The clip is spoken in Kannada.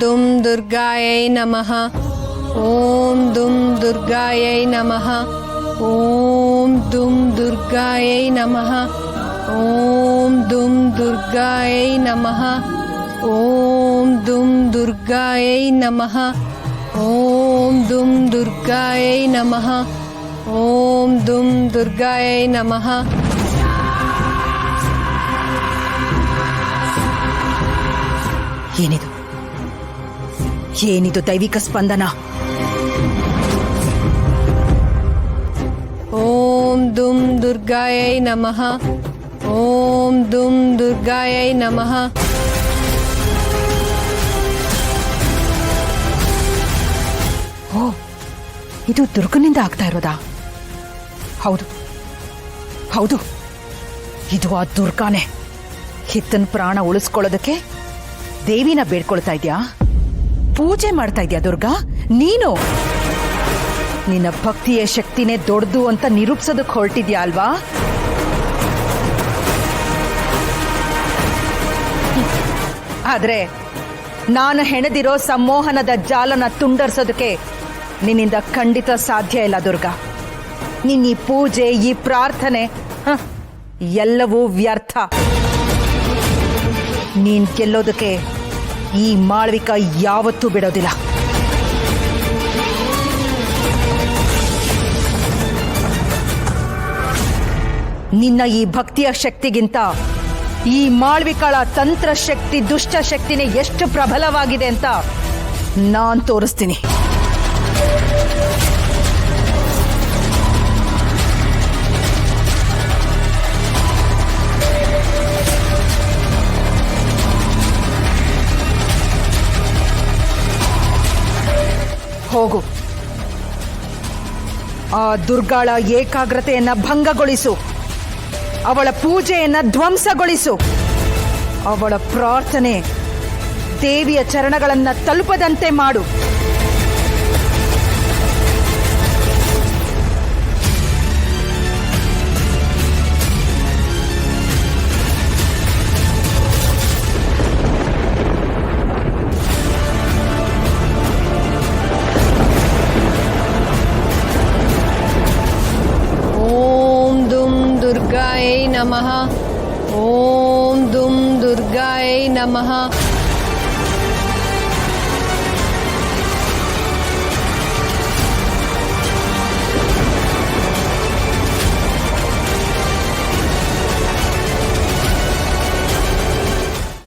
दुम दुर्गायै नमः। ओम दुम दुर्गायै नमः। ओम दुम दुर्गायै नमः। ओम दुम दुर्गायै नमः। ओम दुम दुर्गायै नमः। ओम दुम दुर्गायै नमः। ओम दुम दुर्गायै नमः। ಏನಿದು ದೈವಿಕ ಸ್ಪಂದನ? ओम दुम दुर्गायै नमः। ओम दुम दुर्गायै नमः। ಓ, ಇದು ದುರ್ಗನಿಂದ ಆಗ್ತಾ ಇರೋದಾ? ಹೌದು ಹೌದು, ಇದು ಆ ದುರ್ಗಾನೇ. ಹಿತ್ತನ್ ಪ್ರಾಣ ಉಳಿಸ್ಕೊಳ್ಳೋದಕ್ಕೆ ದೇವಿನ ಬೇಡ್ಕೊಳ್ತಾ ಇದ್ಯಾ? ಪೂಜೆ ಮಾಡ್ತಾ ಇದ್ಯಾ ದುರ್ಗಾ ನೀನು? ನಿನ್ನ ಭಕ್ತಿಯ ಶಕ್ತಿನೇ ದೊಡ್ಡದು ಅಂತ ನಿರೂಪಿಸೋದಕ್ಕೆ ಹೊರಟಿದ್ಯಾ ಅಲ್ವಾ? ಆದ್ರೆ ನಾನು ಹೆಣೆದಿರೋ ಸಂಮೋಹನದ ಜಾಲನ ತುಂಡರಿಸೋದಕ್ಕೆ ನಿನ್ನಿಂದ ಖಂಡಿತ ಸಾಧ್ಯ ಇಲ್ಲ ದುರ್ಗಾ. ನಿನ್ನ ಈ ಪೂಜೆ, ಈ ಪ್ರಾರ್ಥನೆ ಎಲ್ಲವೂ ವ್ಯರ್ಥ. ನೀನ್ ಗೆಲ್ಲೋದಕ್ಕೆ ಈ ಮಾಳ್ವಿಕ ಯಾವತ್ತೂ ಬಿಡೋದಿಲ್ಲ. ನಿನ್ನ ಈ ಭಕ್ತಿಯ ಶಕ್ತಿಗಿಂತ ಈ ಮಾಳ್ವಿಕಳ ತಂತ್ರ ಶಕ್ತಿ, ದುಷ್ಟ ಶಕ್ತಿನೇ ಎಷ್ಟು ಪ್ರಬಲವಾಗಿದೆ ಅಂತ ನಾನ್ ತೋರಿಸ್ತೀನಿ. ಹೋಗು, ಆ ದುರ್ಗಾಳ ಏಕಾಗ್ರತೆಯನ್ನ ಭಂಗಗೊಳಿಸು. ಅವಳ ಪೂಜೆಯನ್ನ ಧ್ವಂಸಗೊಳಿಸು. ಅವಳ ಪ್ರಾರ್ಥನೆ ದೇವಿಯ ಚರಣಗಳನ್ನ ತಲುಪದಂತೆ ಮಾಡು. दुर्गायै नमः। ओम दुम दुर्गायै नमः।